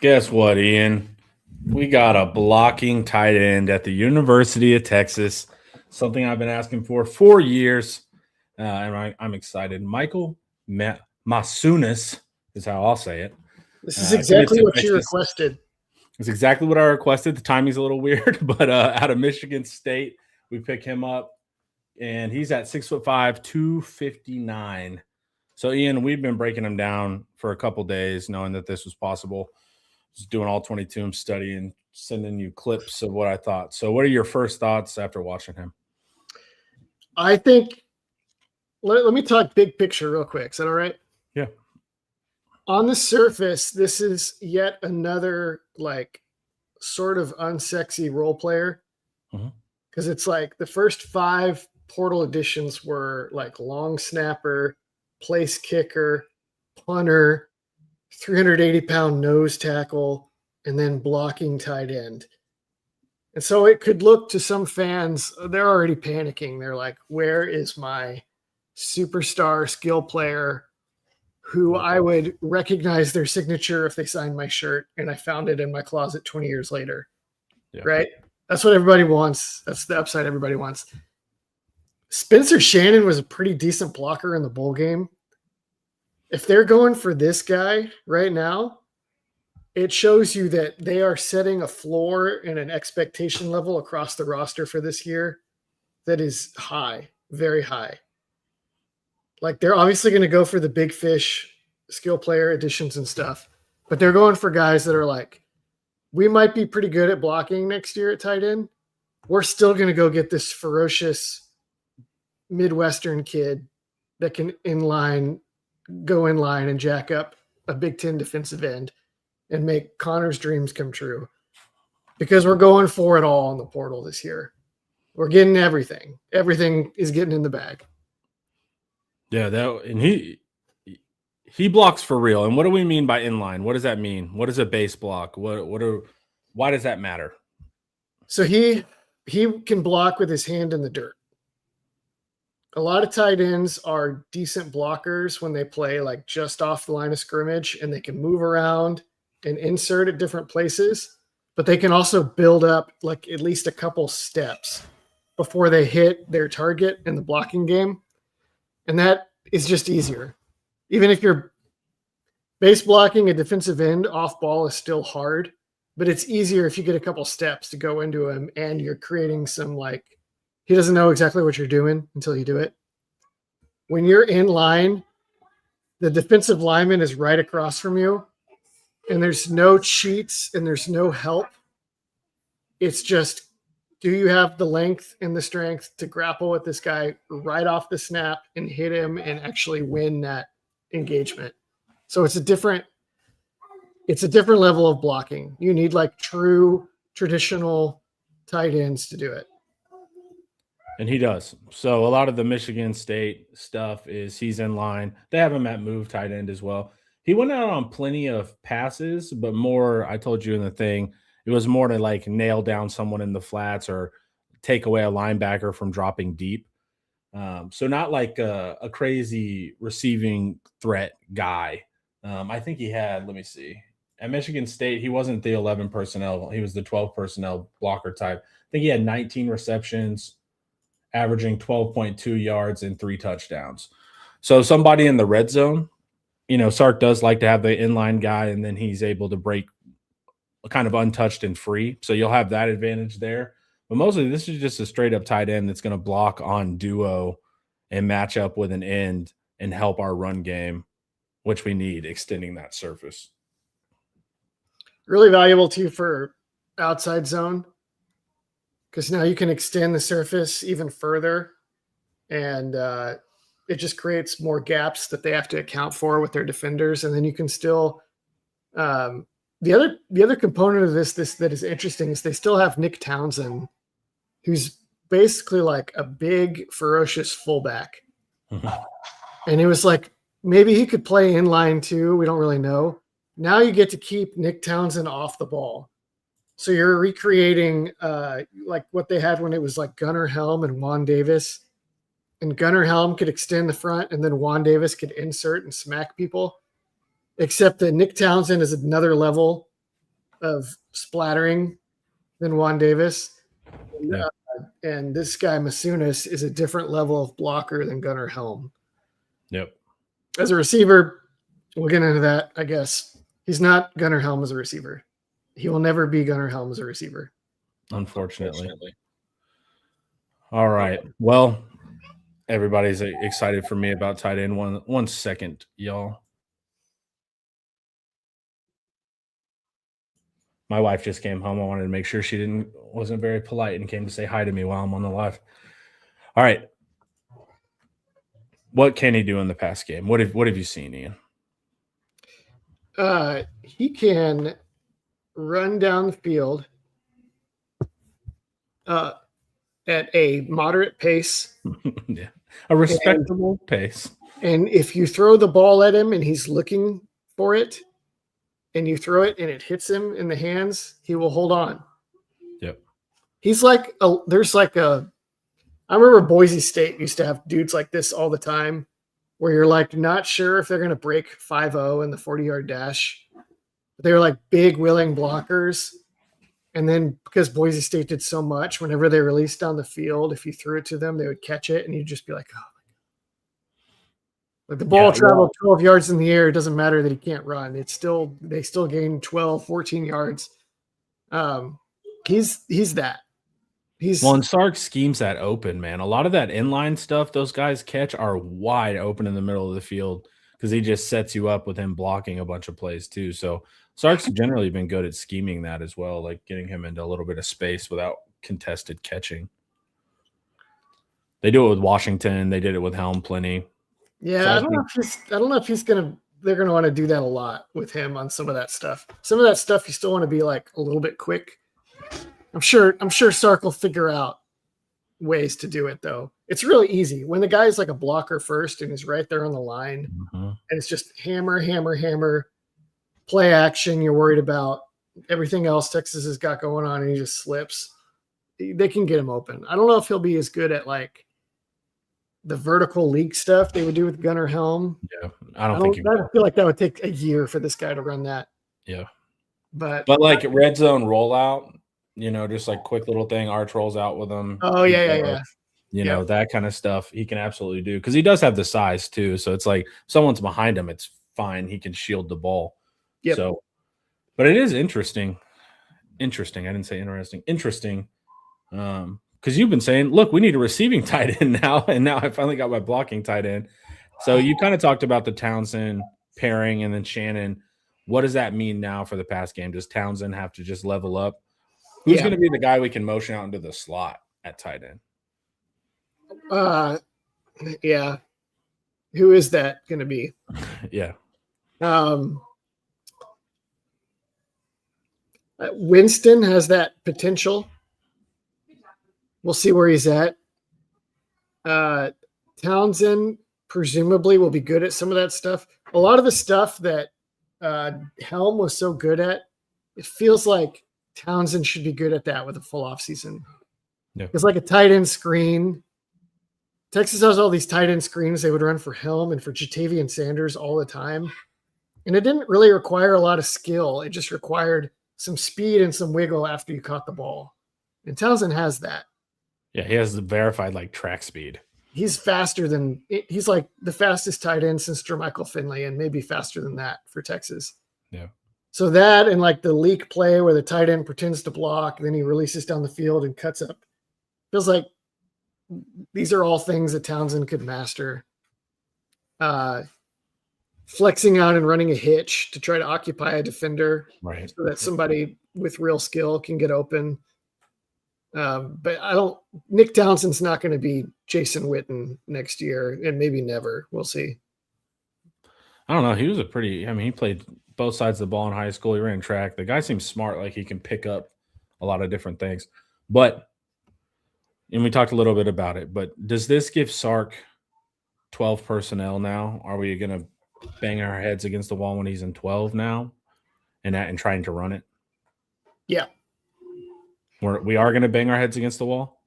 Guess what, Ian? We got a blocking tight end at the University of Texas. Something I've been asking for 4 years, and I'm excited. Michael Masunas is how I'll say it. This is Commits exactly to what you Michigan. requested. It's exactly what I requested. The timing's a little weird, but out of Michigan State, we pick him up, and he's at 6'5", 259. So, Ian, we've been breaking him down for a couple days, knowing that this was possible. Just doing all 22 and studying, sending you clips of what I thought. So, what are your first thoughts after watching him? I think let me talk big picture real quick. Is that all right? Yeah. On the surface, this is yet another like sort of unsexy role player because it's like the first 5 portal editions were like long snapper, place kicker, punter, 380-pound nose tackle, and then blocking tight end. And so it could look to some fans, they're already panicking. They're like, where is my superstar skill player who I would recognize their signature if they signed my shirt and I found it in my closet 20 years later? Yeah. Right? That's what everybody wants. That's the upside everybody wants. Spencer Shannon was a pretty decent blocker in the bowl game. If they're going for this guy right now, it shows you that they are setting a floor and an expectation level across the roster for this year that is high, very high. Like they're obviously going to go for the big fish skill player additions and stuff, but they're going for guys that are like, we might be pretty good at blocking next year at tight end. We're still going to go get this ferocious Midwestern kid that can go in line and jack up a Big Ten defensive end and make Connor's dreams come true, because we're going for it all in the portal this year. We're getting everything. Everything is getting in the bag. Yeah, and he blocks for real. And what do we mean by inline? What does that mean? What is a base block? Why does that matter? So he can block with his hand in the dirt. A lot of tight ends are decent blockers when they play like just off the line of scrimmage, and they can move around and insert at different places, but they can also build up like at least a couple steps before they hit their target in the blocking game. And that is just easier. Even if you're base blocking a defensive end off ball is still hard, but it's easier if you get a couple steps to go into him and you're creating some like, he doesn't know exactly what you're doing until you do it. When you're in line, the defensive lineman is right across from you, and there's no cheats and there's no help. It's just, do you have the length and the strength to grapple with this guy right off the snap and hit him and actually win that engagement? So it's a different level of blocking. You need like true traditional tight ends to do it. And he does. So a lot of the Michigan State stuff is he's in line. They have him at move tight end as well. He went out on plenty of passes, but more, I told you in the thing, it was more to like nail down someone in the flats or take away a linebacker from dropping deep. So not like a crazy receiving threat guy. I think he had, let me see. At Michigan State, he wasn't the 11 personnel. He was the 12 personnel blocker type. I think he had 19 receptions, averaging 12.2 yards and 3 touchdowns. So somebody in the red zone, Sark does like to have the inline guy, and then he's able to break kind of untouched and free. So you'll have that advantage there. But mostly this is just a straight up tight end that's going to block on duo and match up with an end and help our run game, which we need, extending that surface. Really valuable too for outside zone, because now you can extend the surface even further, and it just creates more gaps that they have to account for with their defenders. And then you can still the other component of this that is interesting is they still have Nick Townsend, who's basically like a big, ferocious fullback. And it was like, maybe he could play inline too. We don't really know. Now you get to keep Nick Townsend off the ball. So you're recreating like what they had when it was like Gunnar Helm and Juan Davis. And Gunnar Helm could extend the front, and then Juan Davis could insert and smack people. Except that Nick Townsend is another level of splattering than Juan Davis. Yeah. And this guy Masunas is a different level of blocker than Gunnar Helm. Yep. As a receiver, we'll get into that, I guess. He's not Gunnar Helm as a receiver. He will never be Gunnar Helm as a receiver. Unfortunately. All right. Well, everybody's excited for me about tight end. One second, y'all. My wife just came home. I wanted to make sure she wasn't very polite and came to say hi to me while I'm on the live. All right. What can he do in the pass game? What have you seen, Ian? He can run down the field at a moderate pace. Yeah. A respectable pace. And if you throw the ball at him and he's looking for it, and you throw it and it hits him in the hands, he will hold on. Yep. He's like I remember Boise State used to have dudes like this all the time, where you're like not sure if they're going to break 5-0 in the 40-yard dash. They were like big, willing blockers. And then because Boise State did so much, whenever they released down the field, if you threw it to them, they would catch it, and you'd just be like, oh. Like the ball traveled 12 yards in the air. It doesn't matter that he can't run. They still gain 12, 14 yards. He's that. And Sark schemes that open, man. A lot of that inline stuff those guys catch are wide open in the middle of the field because he just sets you up with him blocking a bunch of plays too. So Sark's generally been good at scheming that as well, like getting him into a little bit of space without contested catching. They do it with Washington. They did it with Helm plenty. Yeah, so I don't know if they're gonna want to do that a lot with him on some of that stuff. Some of that stuff you still want to be like a little bit quick. I'm sure Sark will figure out ways to do it though. It's really easy when the guy's like a blocker first and he's right there on the line, and it's just hammer, play action. You're worried about everything else Texas has got going on, and he just slips. They can get him open. I don't know if he'll be as good at like the vertical league stuff they would do with Gunnar Helm. Yeah, I feel like that would take a year for this guy to run that. Yeah, but like red zone rollout, just like quick little thing, arch rolls out with him. Oh yeah. You know, that kind of stuff he can absolutely do because he does have the size too. So it's like if someone's behind him, it's fine. He can shield the ball. Yep. So, but it is interesting. I didn't say interesting. Interesting. Because you've been saying, look, we need a receiving tight end now, and now I finally got my blocking tight end. So you kind of talked about the Townsend pairing and then Shannon. What does that mean now for the pass game? Does Townsend have to just level up? Who's going to be the guy we can motion out into the slot at tight end? Yeah. Who is that going to be? Yeah. Winston has that potential. We'll see where he's at. Townsend presumably will be good at some of that stuff. A lot of the stuff that Helm was so good at, it feels like Townsend should be good at that with a full off season. Yeah. It's like a tight end screen. Texas has all these tight end screens they would run for Helm and for Jatavian Sanders all the time. And it didn't really require a lot of skill. It just required some speed and some wiggle after you caught the ball. And Townsend has that. Yeah, he has the verified like track speed. He's he's like the fastest tight end since Jermichael Finley, and maybe faster than that for Texas. Yeah. So that and like the leak play where the tight end pretends to block, then he releases down the field and cuts up. Feels like these are all things that Townsend could master. Flexing out and running a hitch to try to occupy a defender, right? So that somebody with real skill can get open. But Nick Townsend's not going to be Jason Witten next year, and maybe never. We'll see. I don't know. He was he played both sides of the ball in high school. He ran track. The guy seems smart. Like he can pick up a lot of different things. And we talked a little bit about it, but does this give Sark 12 personnel now? Are we going to bang our heads against the wall when he's in 12 now and trying to run it? Yeah. We are going to bang our heads against the wall?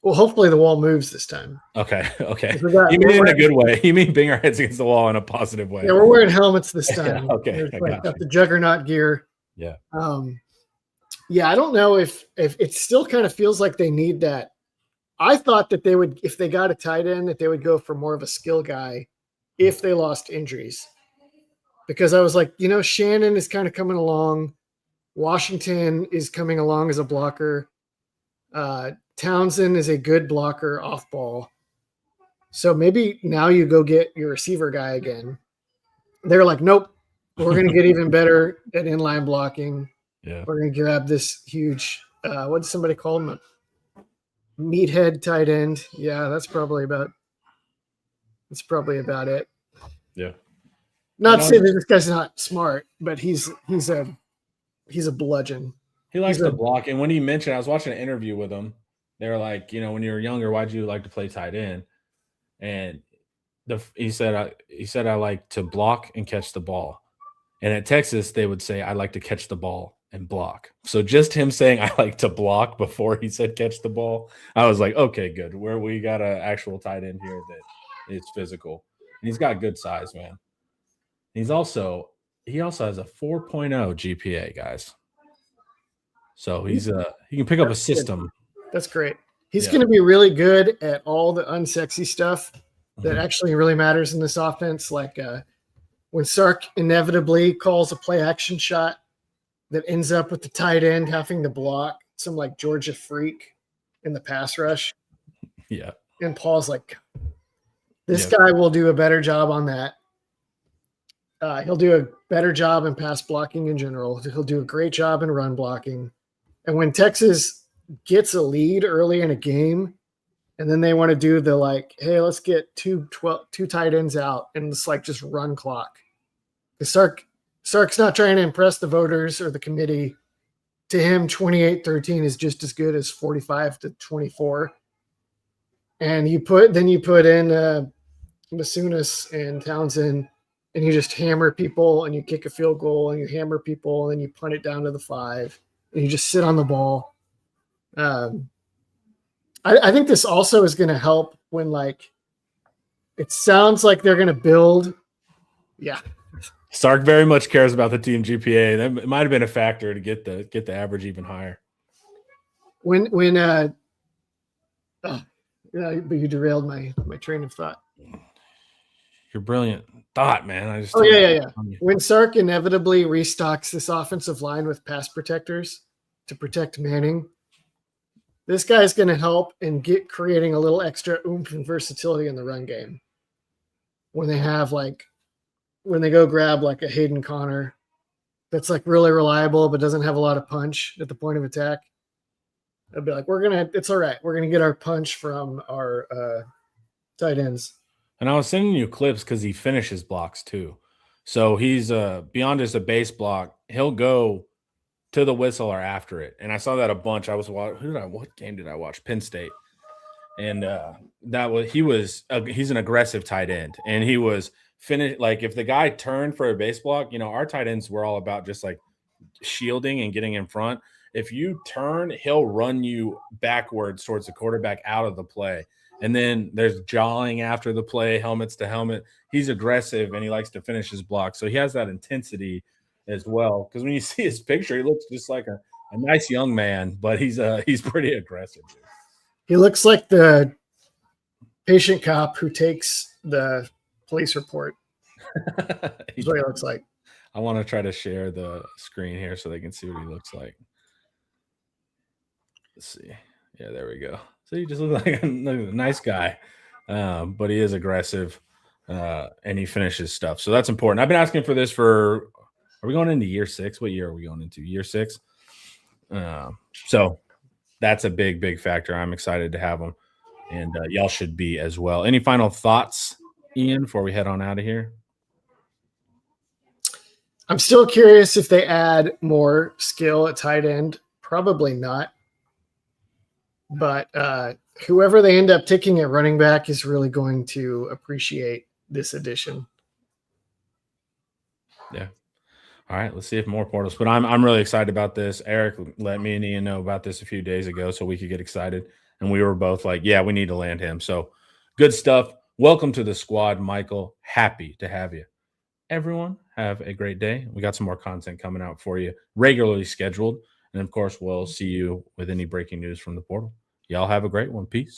Well, hopefully the wall moves this time. Okay. You mean in a good way. You mean bang our heads against the wall in a positive way. Yeah, we're wearing helmets this time. Okay. Got the juggernaut gear. Yeah. Yeah, I don't know if it still kind of feels like they need that. I thought that they would, if they got a tight end, that they would go for more of a skill guy if they lost injuries. Because I was like, Shannon is kind of coming along. Washington is coming along as a blocker. Townsend is a good blocker off ball. So maybe now you go get your receiver guy again. They're like, nope, we're going to get even better at inline blocking. Yeah. We're going to grab this huge, what did somebody call him? A meathead tight end. Yeah, that's probably about it. Yeah. Not saying that this guy's not smart, but he's a bludgeon. He likes to block. And when he mentioned, I was watching an interview with him. They were like, when you were younger, why'd you like to play tight end? And he said, I like to block and catch the ball. And at Texas, they would say, I like to catch the ball and block. So just him saying I like to block before he said catch the ball, I was like, okay, good. Where we got an actual tight end here that is physical. And he's got good size, man. He also has a 4.0 GPA, guys. So he can pick up a system. Good. That's great. He's going to be really good at all the unsexy stuff that actually really matters in this offense. Like when Sark inevitably calls a play action shot that ends up with the tight end having to block some like Georgia freak in the pass rush. Yeah. And Paul's like, this guy will do a better job on that. He'll do a better job in pass blocking in general. He'll do a great job in run blocking. And when Texas gets a lead early in a game, and then they want to do the like, hey, let's get two tight ends out and it's like just run clock. Because Sark's not trying to impress the voters or the committee. To him, 28-13 is just as good as 45-24. And you put in Masunas and Townsend, and you just hammer people and you kick a field goal and you hammer people and then you punt it down to the 5 and you just sit on the ball. I think this also is going to help when like it sounds like they're going to build. Yeah. Sark very much cares about the team GPA. That might have been a factor to get the average even higher. When but you derailed my train of thought. You're brilliant thought, man. Yeah. When Sark inevitably restocks this offensive line with pass protectors to protect Manning, this guy's going to help in creating a little extra oomph and versatility in the run game. When they go grab like a Hayden Connor that's like really reliable but doesn't have a lot of punch at the point of attack, I'd be like, it's all right. We're going to get our punch from our tight ends. And I was sending you clips because he finishes blocks too. So he's beyond just a base block. He'll go to the whistle or after it. And I saw that a bunch. I was watching. What game did I watch? Penn State. And he's an aggressive tight end. And he was finished. Like if the guy turned for a base block, our tight ends were all about just like shielding and getting in front. If you turn, he'll run you backwards towards the quarterback out of the play. And then there's jawing after the play, helmets to helmet. He's aggressive and he likes to finish his block. So he has that intensity as well. Because when you see his picture, he looks just like a nice young man, but he's pretty aggressive. Dude. He looks like the patient cop who takes the police report. That's what he looks like. I want to try to share the screen here so they can see what he looks like. Let's see. Yeah, there we go. So he just looks like a nice guy, but he is aggressive, and he finishes stuff. So that's important. I've been asking for this are we going into year 6? What year are we going into? Year 6? So that's a big, big factor. I'm excited to have him, and y'all should be as well. Any final thoughts, Ian, before we head on out of here? I'm still curious if they add more skill at tight end. Probably not. But whoever they end up taking at running back is really going to appreciate this addition. Yeah. All right. Let's see if more portals. But I'm really excited about this. Eric let me and Ian know about this a few days ago so we could get excited. And we were both like, yeah, we need to land him. So good stuff. Welcome to the squad, Michael. Happy to have you. Everyone, have a great day. We got some more content coming out for you, regularly scheduled. And of course, we'll see you with any breaking news from the portal. Y'all have a great one. Peace.